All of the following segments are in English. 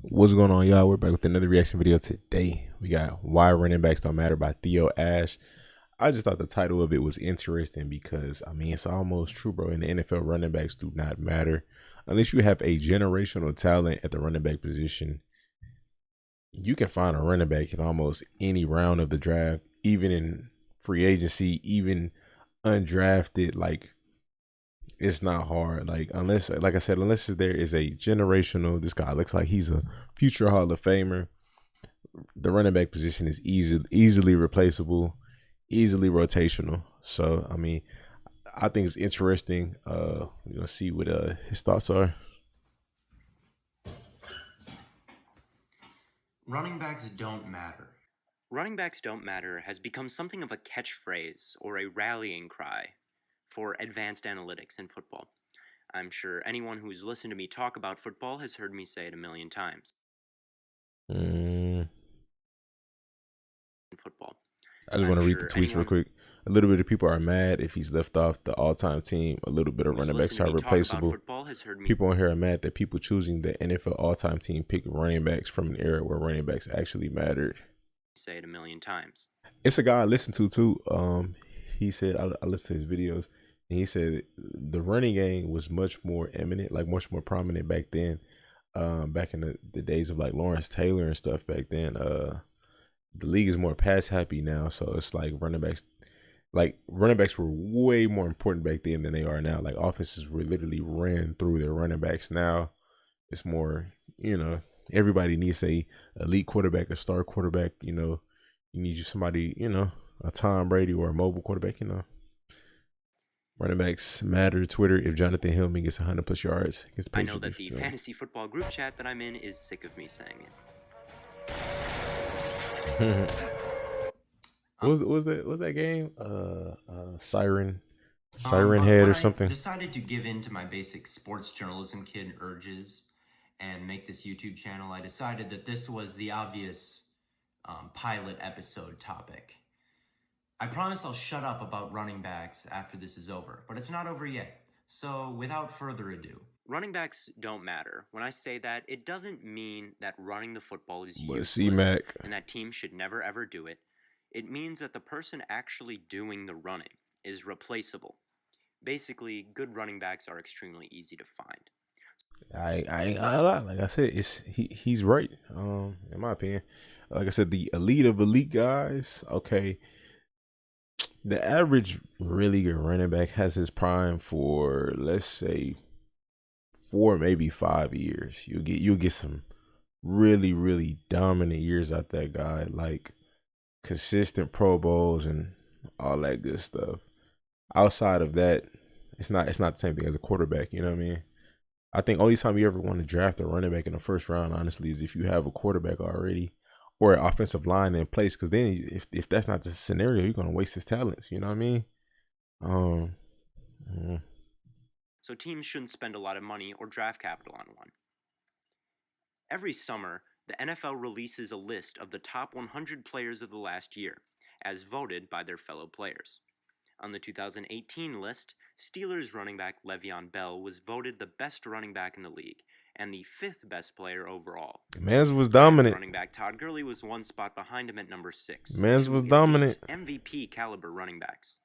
What's going on, y'all? We're back with another reaction video today. We got Why Running Backs Don't Matter by Theo Ash. I just thought the title of it was interesting because, I mean, it's almost true, bro. In the NFL, running backs do not matter. Unless you have a generational talent at the running back position, you can find a running back in almost any round of the draft, even in free agency, even undrafted. Like, it's not hard. Like, unless, like I said, unless there is a generational, this guy looks like he's a future Hall of Famer. The running back position is easily replaceable, easily rotational. So I mean, I think it's interesting. We're gonna see what his thoughts are. Running backs don't matter. Running backs don't matter has become something of a catchphrase or a rallying cry for advanced analytics in football. I'm sure anyone who's listened to me talk about football has heard me say it a million times. Football. I just want to read the tweets real quick. A little bit of people are mad if he's left off the all-time team. A little bit of running backs are replaceable. People on here are mad that people choosing the NFL all-time team pick running backs from an era where running backs actually mattered. Say it a million times. It's a guy I listened to too. He said I listened to his videos, and he said the running game was much more eminent, like much more prominent back then. Back in the days of like Lawrence Taylor and stuff back then. The league is more pass happy now, so it's like running backs were way more important back then than they are now. Like offenses were literally ran through their running backs. Now it's more, everybody needs a elite quarterback, a star quarterback. You need somebody, a Tom Brady or a mobile quarterback. Running backs matter. Twitter, if Jonathan Hillman gets 100+ yards, I know that the fantasy football group chat that I'm in is sick of me saying it. What was that game? Siren Head or something. I decided to give in to my basic sports journalism kid urges and make this YouTube channel. I decided that this was the obvious pilot episode topic. I promise I'll shut up about running backs after this is over, but it's not over yet. So without further ado. Running backs don't matter. When I say that, it doesn't mean that running the football is useless and that teams should never ever do it. It means that the person actually doing the running is replaceable. Basically, good running backs are extremely easy to find. I ain't gonna lie. Like I said, he's right. In my opinion, like I said, the elite of elite guys. Okay, the average really good running back has his prime for, let's say, 4, maybe 5 years. You'll get some really dominant years out that guy, like consistent Pro Bowls and all that good stuff. Outside of that, it's not the same thing as a quarterback. You know what I mean? I think only time you ever want to draft a running back in the first round, honestly, is if you have a quarterback already or an offensive line in place. Because then, if that's not the scenario, you're gonna waste his talents. You know what I mean? So teams shouldn't spend a lot of money or draft capital on one. Every summer, the NFL releases a list of the top 100 players of the last year, as voted by their fellow players. On the 2018 list, Steelers running back Le'Veon Bell was voted the best running back in the league and the 5th best player overall. Mans was dominant. Running back Todd Gurley was one spot behind him at number 6. Mans was dominant. MVP caliber running backs.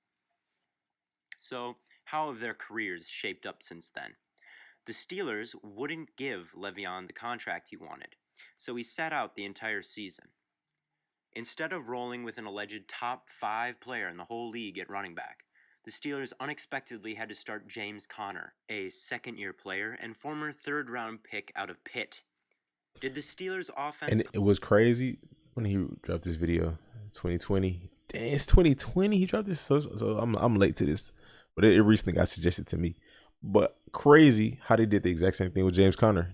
So, how have their careers shaped up since then? The Steelers wouldn't give Le'Veon the contract he wanted, so he sat out the entire season. Instead of rolling with an alleged top 5 player in the whole league at running back, the Steelers unexpectedly had to start James Conner, a second-year player and former third-round pick out of Pitt. Did the Steelers offense... And it was crazy when he dropped this video, 2020. Dang, it's 2020. He dropped this, so I'm late to this, but it recently got suggested to me. But crazy how they did the exact same thing with James Conner.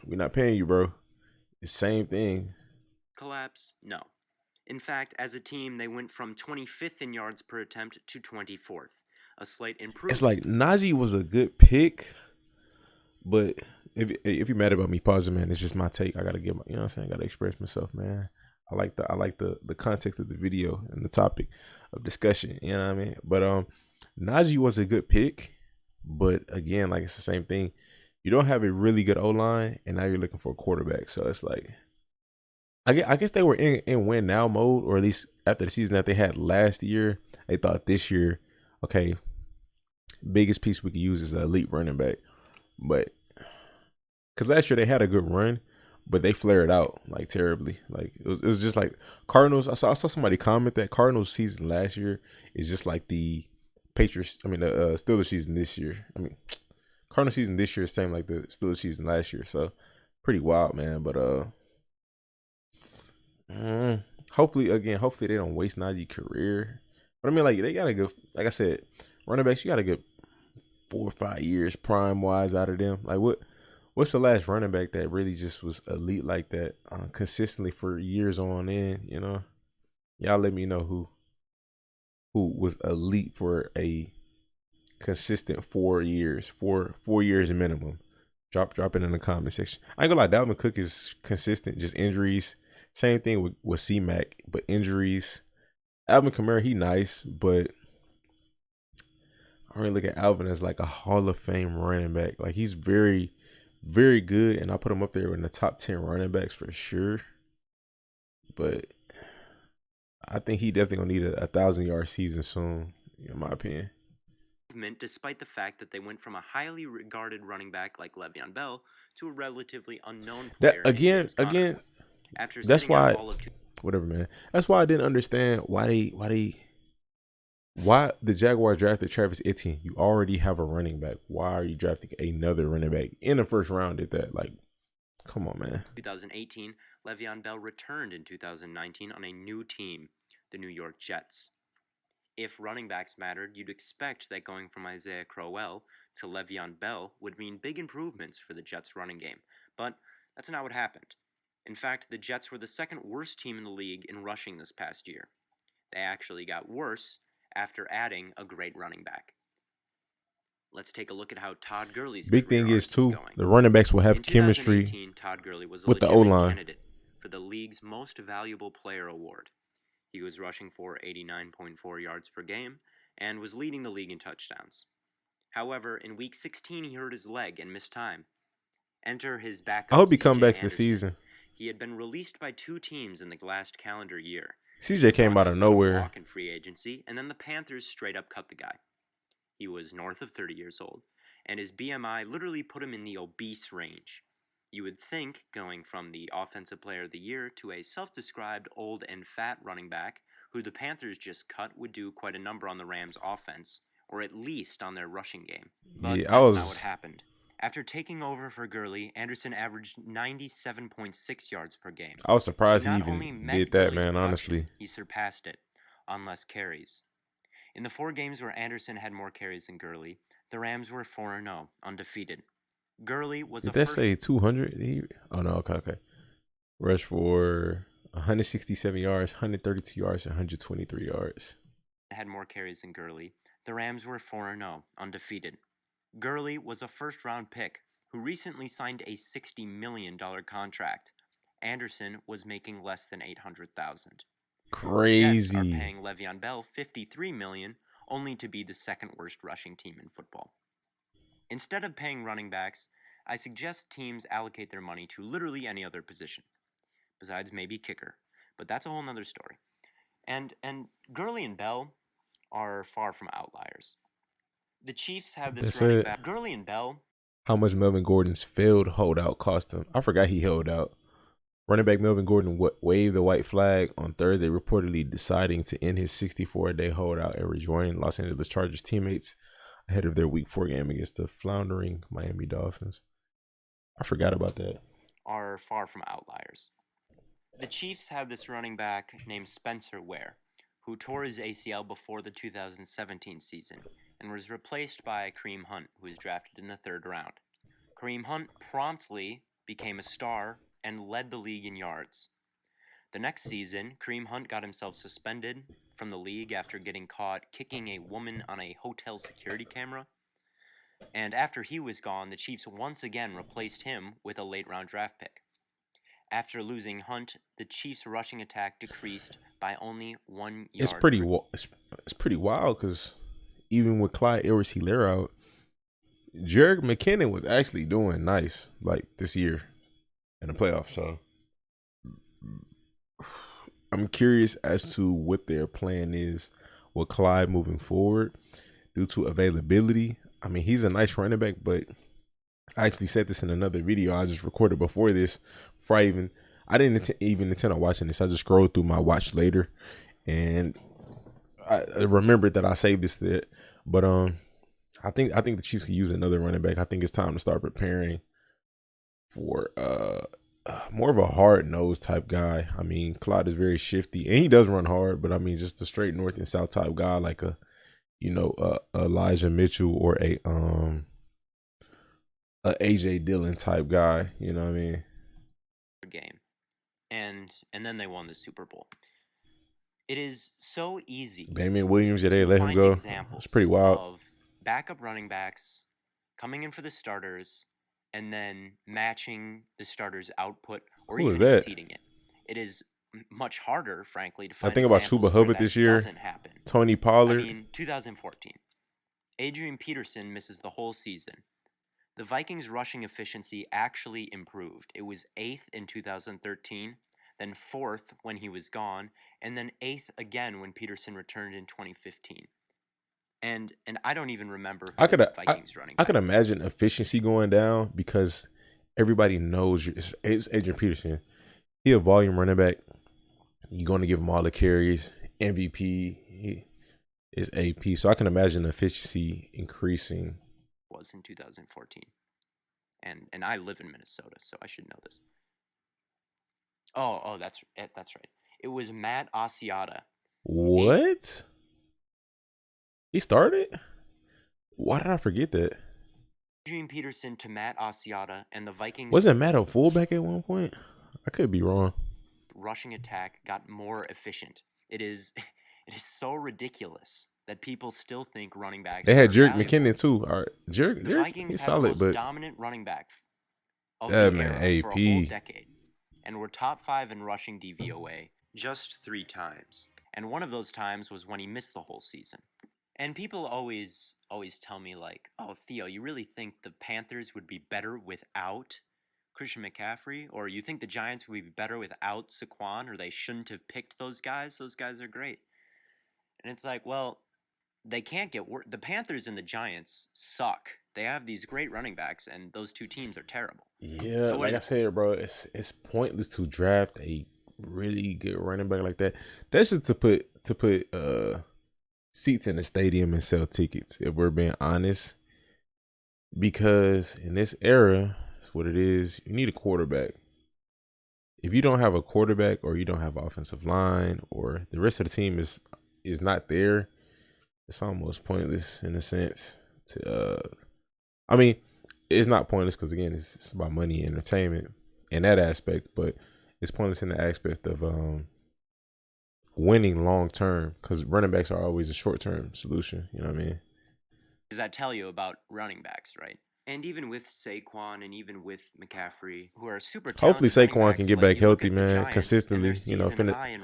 We're not paying you, bro. The same thing. Collapse? No. In fact, as a team, they went from 25th in yards per attempt to 24th. A slight improvement. It's like Najee was a good pick, but if you're mad about me pausing, man, it's just my take. I gotta give my, you know what I'm saying? I gotta express myself, man. I like the context of the video and the topic of discussion. You know what I mean? But Najee was a good pick, but again, like it's the same thing. you don't have a really good O line, and now you're looking for a quarterback. So it's like, I guess they were in win now mode, or at least after the season that they had last year, they thought this year, okay, biggest piece we could use is an elite running back. But because last year they had a good run, but they flared out like terribly. Like it was just like Cardinals. I saw somebody comment that Cardinals season last year is just like the Patriots. I mean the Steelers season this year. I mean Cardinals season this year is same like the Steelers season last year. So pretty wild, man. But hopefully they don't waste Najee's career. But I mean, like they got a good, like I said, running backs. You got a good 4 or 5 years prime wise out of them. Like what's the last running back that really just was elite like that consistently for years on end? You know, y'all let me know who was elite for a consistent 4 years, 4 years minimum. Drop it in the comment section. I ain't gonna lie, Dalvin Cook is consistent, just injuries. Same thing with C-Mac, but injuries. Alvin Kamara, he nice, but I really look at Alvin as like a Hall of Fame running back. Like he's very, very good, and I put him up there in the top 10 running backs for sure. But I think he definitely gonna need a 1,000-yard season soon, in my opinion. Despite the fact that they went from a highly regarded running back like Le'Veon Bell to a relatively unknown player. That again, after that's sitting out why. all of Whatever, man. That's why I didn't understand why the Jaguars drafted Travis Etienne. You already have a running back. Why are you drafting another running back in the first round at that? Like, come on, man. 2018, Le'Veon Bell returned in 2019 on a new team, the New York Jets. If running backs mattered, you'd expect that going from Isaiah Crowell to Le'Veon Bell would mean big improvements for the Jets' running game, but that's not what happened. In fact, the Jets were the second worst team in the league in rushing this past year. They actually got worse after adding a great running back. Let's take a look at how Todd Gurley's big career thing is too going. the running backs will have In chemistry 2018, Todd Gurley was a with the legitimate O-line. candidate for the league's most valuable player award. He was rushing for 89.4 yards per game and was leading the league in touchdowns. However, in Week 16, he hurt his leg and missed time. Enter his backup, I hope he CJ comes back this Anderson. season. He had been released by 2 teams in the last calendar year. CJ came out of nowhere. Walk in free agency, and then the Panthers straight up cut the guy. He was north of 30 years old, and his BMI literally put him in the obese range. You would think going from the Offensive Player of the Year to a self-described old and fat running back who the Panthers just cut would do quite a number on the Rams' offense, or at least on their rushing game. But Yeah, that's not what happened. After taking over for Gurley, Anderson averaged 97.6 yards per game. I was surprised he even did that, man, honestly. He surpassed it on less carries. In the 4 games where Anderson had more carries than Gurley, the Rams were 4-0, undefeated. Gurley was Did that say 200? Oh, no, okay. Rush for 167 yards, 132 yards, and 123 yards. Had more carries than Gurley. The Rams were 4-0, undefeated. Gurley was a first-round pick who recently signed a $60 million contract. Anderson was making less than $800,000. Crazy. Jets are paying Le'Veon Bell $53 million, only to be the second worst rushing team in football. Instead of paying running backs, I suggest teams allocate their money to literally any other position, besides maybe kicker, but that's a whole nother story. And Gurley and Bell are far from outliers. The Chiefs have this running back, Gurley and Bell. How much Melvin Gordon's failed holdout cost him? I forgot he held out. Running back Melvin Gordon waved the white flag on Thursday, reportedly deciding to end his 64-day holdout and rejoin Los Angeles Chargers teammates ahead of their Week 4 game against the floundering Miami Dolphins. I forgot about that. Are far from outliers. The Chiefs have this running back named Spencer Ware, who tore his ACL before the 2017 season and was replaced by Kareem Hunt, who was drafted in the 3rd round. Kareem Hunt promptly became a star and led the league in yards. The next season, Kareem Hunt got himself suspended from the league after getting caught kicking a woman on a hotel security camera. And after he was gone, the Chiefs once again replaced him with a late-round draft pick. After losing Hunt, the Chiefs' rushing attack decreased by only 1 yard. It's pretty wild because even with Clyde Edwards-Helaire out, Jerick McKinnon was actually doing nice like this year in the playoffs. So I'm curious as to what their plan is with Clyde moving forward due to availability. I mean, he's a nice running back, but I actually said this in another video I just recorded before this. I didn't even intend on watching this. I just scrolled through my watch later, and I remembered that I saved this. But I think the Chiefs could use another running back. I think it's time to start preparing for more of a hard nosed type guy. I mean, Clyde is very shifty and he does run hard, but I mean, just a straight north and south type guy, like a Elijah Mitchell or a AJ Dillon type guy. You know what I mean? Game, and then they won the Super Bowl. It is so easy. Damian Williams, yeah, they let him go. It's pretty wild. Of backup running backs coming in for the starters and then matching the starters' output or even exceeding it. It is much harder, frankly, to find. I think about Chuba Hubbard this year. Doesn't happen. Tony Pollard. I mean, 2014. Adrian Peterson misses the whole season. The Vikings' rushing efficiency actually improved. It was 8th in 2013, then 4th when he was gone, and then 8th again when Peterson returned in 2015. And I don't even remember who the Vikings running back. I could imagine efficiency going down because everybody knows it's Adrian Peterson. He a volume running back. You're going to give him all the carries. MVP. He is AP. So I can imagine efficiency increasing. Was in 2014. And I live in Minnesota, so I should know this. Oh, that's right. It was Matt Asiata. What? He started? Why did I forget that? Adrian Peterson to Matt Asiata, and the Vikings. Wasn't Matt a fullback at one point? I could be wrong. Rushing attack got more efficient. It is so ridiculous that people still think running backs. They had Jerick McKinnon too. All right, Jerick, he's solid, but dominant running back of that the man, era AP, for a whole decade, and were top 5 in rushing DVOA just 3 times, and one of those times was when he missed the whole season. And people always tell me like, "Oh, Theo, you really think the Panthers would be better without Christian McCaffrey, or you think the Giants would be better without Saquon, or they shouldn't have picked those guys? Those guys are great." And it's like, well, they can't get worse. The Panthers and the Giants suck. They have these great running backs, and those two teams are terrible. Yeah, so like I said, bro, it's pointless to draft a really good running back like that. That's just to put seats in the stadium and sell tickets, if we're being honest. Because in this era, that's what it is. You need a quarterback. If you don't have a quarterback, or you don't have offensive line, or the rest of the team is not there, it's almost pointless in a sense. I mean, it's not pointless because again, it's about money and entertainment in that aspect, but it's pointless in the aspect of winning long term, because running backs are always a short term solution. You know what I mean? Does that tell you about running backs, right? And even with Saquon and even with McCaffrey, who are super talented, hopefully Saquon can get back healthy, man, consistently. You know,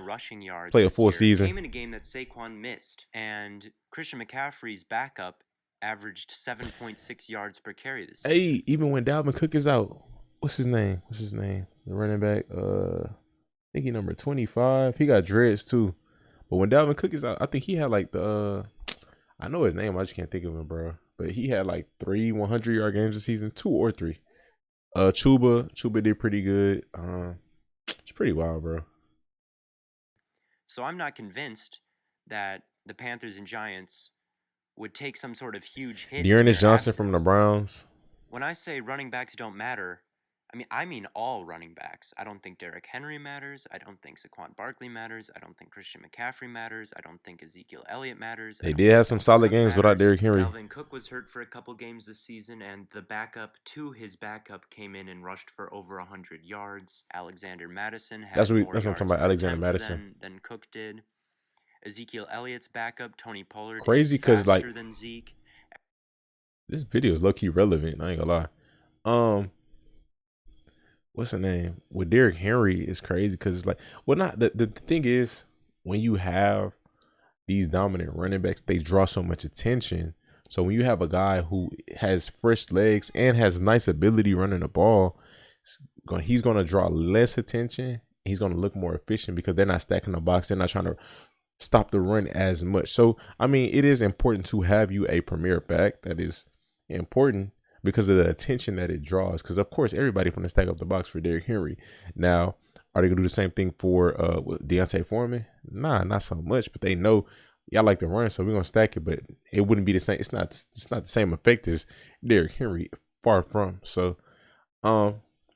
rushing yards play a full season. Came in a game that Saquon missed, and Christian McCaffrey's backup averaged 7.6 yards per carry this season. Hey, even when Dalvin Cook is out, what's his name? The running back. I think he number 25. He got dreads too. But when Dalvin Cook is out, I think he had like I know his name, I just can't think of him, bro. But he had like 3 100-yard games this season, 2 or 3. Chuba did pretty good. It's pretty wild, bro. So I'm not convinced that the Panthers and Giants would take some sort of huge hit. Dearness Johnson from the Browns. When I say running backs don't matter, I mean all running backs. I don't think Derrick Henry matters. I don't think Saquon Barkley matters. I don't think Christian McCaffrey matters. I don't think Ezekiel Elliott matters. They did have some solid games without Derrick Henry. Dalvin Cook was hurt for a couple games this season, and the backup to his backup came in and rushed for over 100 yards. Alexander Madison had that's what I'm talking about, Alexander Madison. Than Cook did. Ezekiel Elliott's backup, Tony Pollard, crazy because like than Zeke. This video is low key relevant. I ain't gonna lie. What's the name with Derrick Henry is crazy because it's like, well, not the thing is when you have these dominant running backs, they draw so much attention So when you have a guy who has fresh legs and has nice ability running the ball, he's going to draw less attention. He's going to look more efficient because they're not stacking the box. They're not trying to stop the run as much. So, I mean, it is important to have you a premier back. That is important because of the attention that it draws. Because, of course, everybody want to stack up the box for Derrick Henry. Now, are they going to do the same thing for Deontay Foreman? Nah, not so much. But they know y'all like to run, so we're going to stack it. But it wouldn't be the same. It's not the same effect as Derrick Henry. Far from. So,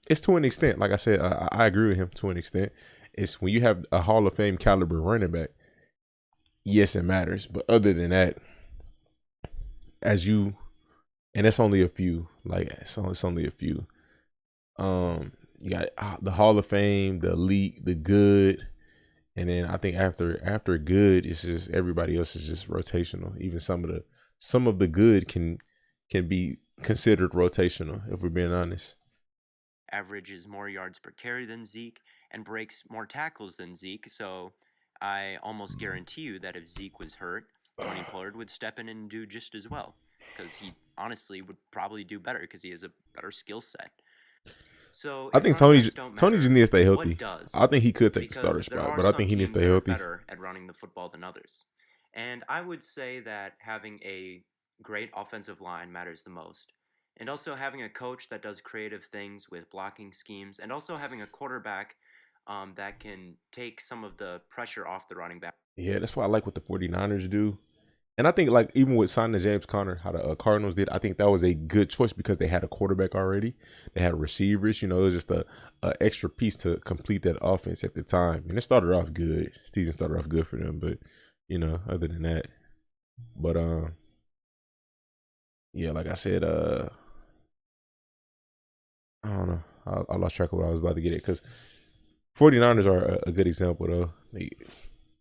it's to an extent. Like I said, I agree with him to an extent. It's when you have a Hall of Fame caliber running back, yes, it matters. But other than that, and it's only a few. Like it's only a few. You got the Hall of Fame, the elite, the good, and then I think after good, it's just everybody else is just rotational. Even some of the good can be considered rotational if we're being honest. Averages more yards per carry than Zeke and breaks more tackles than Zeke. So I almost guarantee you that if Zeke was hurt, Tony Pollard would step in and do just as well, because he honestly would probably do better because he has a better skill set. So I think Tony just needs to stay healthy. I think he could take the starter spot, but I think he needs to stay healthy. Better at running the football than others, and I would say that having a great offensive line matters the most, and also having a coach that does creative things with blocking schemes, and also having a quarterback that can take some of the pressure off the running back. Yeah, that's why I like what the 49ers do. And I think, like, even with signing James Conner, how the Cardinals did, I think that was a good choice because they had a quarterback already. They had receivers. You know, it was just a extra piece to complete that offense at the time. And it started off good. Season started off good for them. But, you know, other than that. But, yeah, like I said, I don't know. I lost track of what I was about to get at because 49ers are a good example, though. They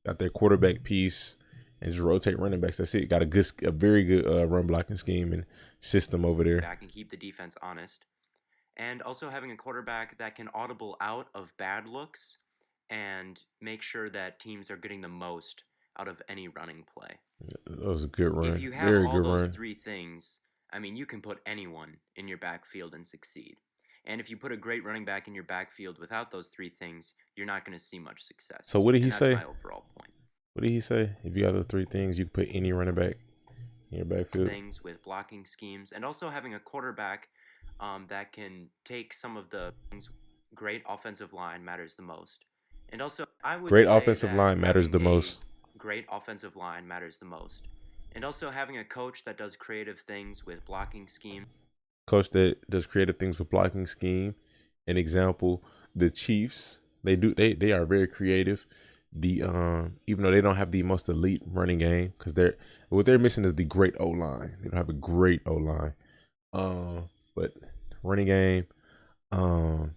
got their quarterback piece and just rotate running backs. That's it. Got a very good run blocking scheme and system over there. Back and keep the defense honest. And also having a quarterback that can audible out of bad looks and make sure that teams are getting the most out of any running play. That was a good run. If you have very all good those run. three things, I mean, you can put anyone in your backfield and succeed. And if you put a great running back in your backfield without those three things, you're not going to see much success. So what did he say? That's my overall point. What did he say? If you have the three things, you can put any running back in your backfield. Things with blocking schemes, and also having a quarterback that can take some of the things. Great offensive line matters the most. And also, I would great say offensive line matters the most. Great offensive line matters the most. And also having a coach that does creative things with blocking scheme. Coach that does creative things with blocking scheme. An example, the Chiefs, they are very creative. Even though they don't have the most elite running game, because what they're missing is the great O line. They don't have a great O line. But running game, no,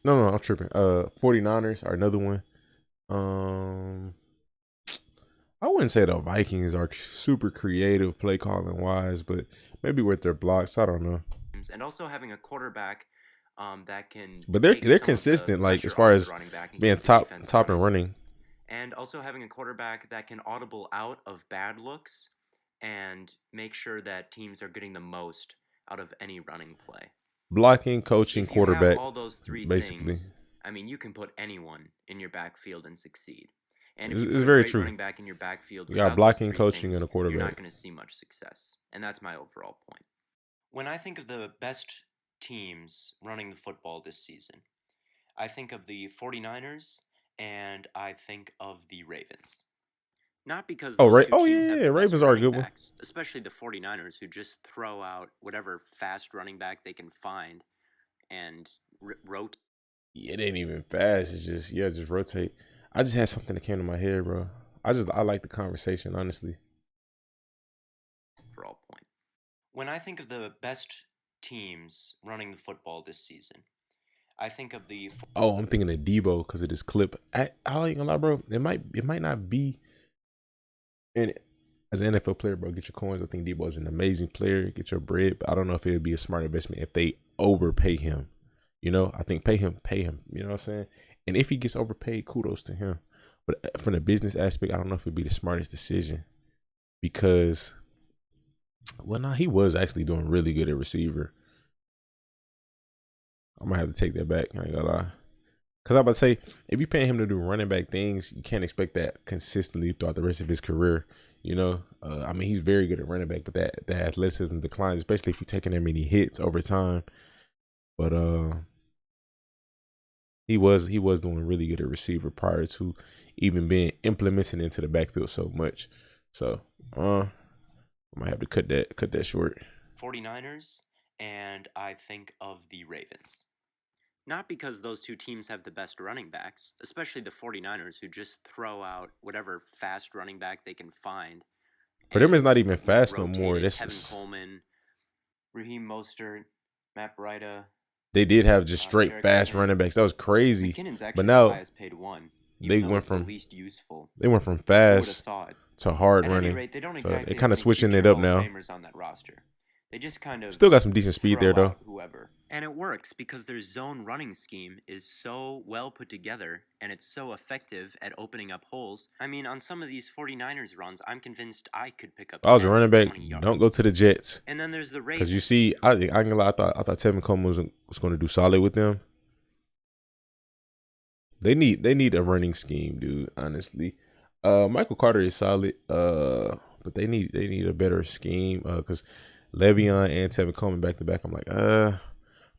I'm tripping. 49ers are another one. I wouldn't say the Vikings are super creative play calling wise, but maybe with their blocks, I don't know. And also having a quarterback that can. But they're consistent, like as far as being top and running. And also having a quarterback that can audible out of bad looks and make sure that teams are getting the most out of any running play. Blocking, coaching, quarterback. Have all those three basically. Things, I mean, you can put anyone in your backfield and succeed. And if you put a great running back in your backfield, you got blocking, coaching, and a quarterback. You're not going to see much success, and that's my overall point. When I think of the best teams running the football this season, I think of the 49ers and I think of the Ravens. Not because Ravens are a good one. Especially the 49ers, who just throw out whatever fast running back they can find and rotate. Yeah, it ain't even fast. It's just rotate. I just had something that came to my head, bro. I like the conversation, honestly. For all point. When I think of the best teams running the football this season, I think of the. Oh, I'm thinking of Debo because of this clip. I ain't gonna lie, bro. It might not be. And as an NFL player, bro, get your coins. I think Debo is an amazing player. Get your bread. But I don't know if it would be a smart investment if they overpay him. You know, I think pay him. You know what I'm saying? And if he gets overpaid, kudos to him. But from the business aspect, I don't know if it'd be the smartest decision because, well, nah, he was actually doing really good at receiver. I'm gonna have to take that back. I ain't gonna lie. Because I'm about to say, if you paying him to do running back things, you can't expect that consistently throughout the rest of his career. You know, I mean, he's very good at running back, but that athleticism declines, especially if you're taking that many hits over time. But he was doing really good at receiver prior to even being implemented into the backfield so much. So I might have to cut that short. 49ers, and I think of the Ravens. Not because those two teams have the best running backs, especially the 49ers, who just throw out whatever fast running back they can find. For them, it's not even fast no more. That's Kevin Coleman, Raheem Mostert, Matt Breida. They did have just straight fast running backs. That was crazy. McKinnon's actually but now the highest paid one. They went from the least useful. They went from fast to hard running. Rate, they don't so exactly they're kind of switching it up now. On that roster. They just kind of still got some decent speed there though. Whoever. And it works because their zone running scheme is so well put together and it's so effective at opening up holes. I mean, on some of these 49ers runs, I'm convinced I could pick up. I was a running back. Don't go to the Jets. And then there's the Ravens. Because you see, I thought Tevin Coleman was going to do solid with them. They need a running scheme, dude. Honestly, Michael Carter is solid. But they need a better scheme. Because Le'Veon and Tevin Coleman back to back. I'm like,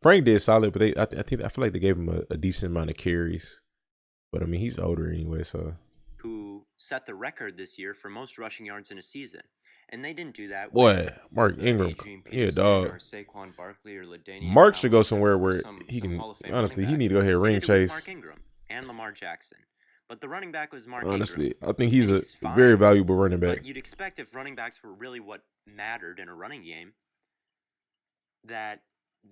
Frank did solid, but I feel like they gave him a decent amount of carries. But I mean, he's older anyway, so. Who set the record this year for most rushing yards in a season? And they didn't do that. Boy, Mark Ingram, yeah, dog. Or Saquon Barkley or Mark should go somewhere where he can. Honestly, he need to go ahead and ring chase. Mark Ingram and Lamar Jackson. But the running back was Mark Honestly, Ingram. I think he's a very valuable running back. But you'd expect if running backs were really what mattered in a running game, that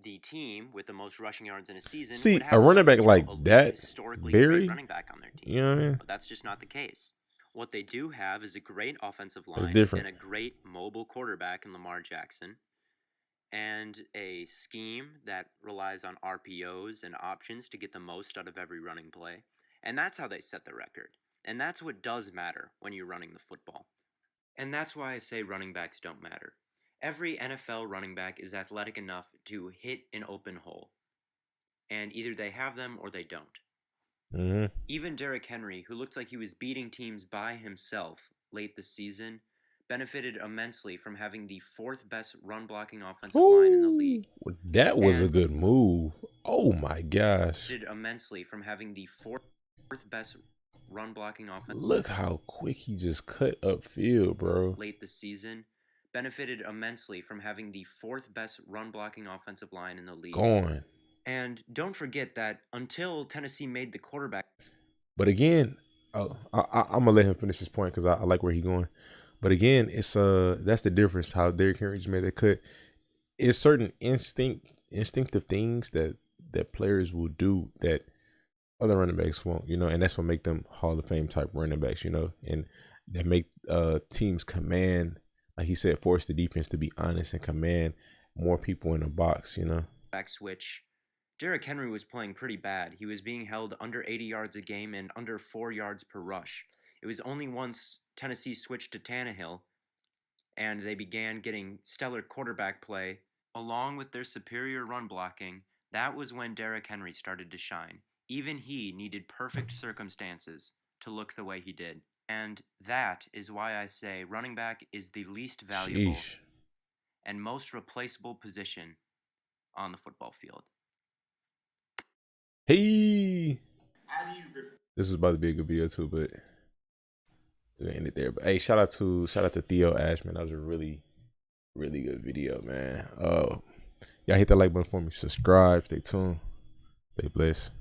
the team with the most rushing yards in a season see would have a running back like that, historically Barry, running back on their team. You know what I mean? But that's just not the case. What they do have is a great offensive line and a great mobile quarterback in Lamar Jackson, and a scheme that relies on RPOs and options to get the most out of every running play. And that's how they set the record. And that's what does matter when you're running the football. And that's why I say running backs don't matter. Every NFL running back is athletic enough to hit an open hole. And either they have them or they don't. Mm-hmm. Even Derrick Henry, who looked like he was beating teams by himself late this season, benefited immensely from having the fourth best run blocking offensive line in the league. That was a good move. Oh my gosh. Benefited immensely from having the fourth best run blocking offensive line. Look how quick he just cut upfield, bro. Late this season, benefited immensely from having the fourth best run blocking offensive line in the league. Gone. And don't forget that until Tennessee made the quarterback. But again, I'm gonna let him finish his point because I like where he's going. But again, it's that's the difference. How Derrick Henry just made that cut. It's certain instinctive things that players will do that other running backs won't, you know, and that's what make them Hall of Fame type running backs, you know, and that make teams command, like he said, force the defense to be honest and command more people in the box, you know. Back switch. Derrick Henry was playing pretty bad. He was being held under 80 yards a game and under 4 yards per rush. It was only once Tennessee switched to Tannehill and they began getting stellar quarterback play along with their superior run blocking, that was when Derrick Henry started to shine. Even he needed perfect circumstances to look the way he did. And that is why I say running back is the least valuable and most replaceable position on the football field. Hey, this was about to be a good video too, but we're gonna end it there. But hey, shout out to Theo Ashman. That was a really, really good video, man. Y'all hit that like button for me. Subscribe. Stay tuned. Stay blessed.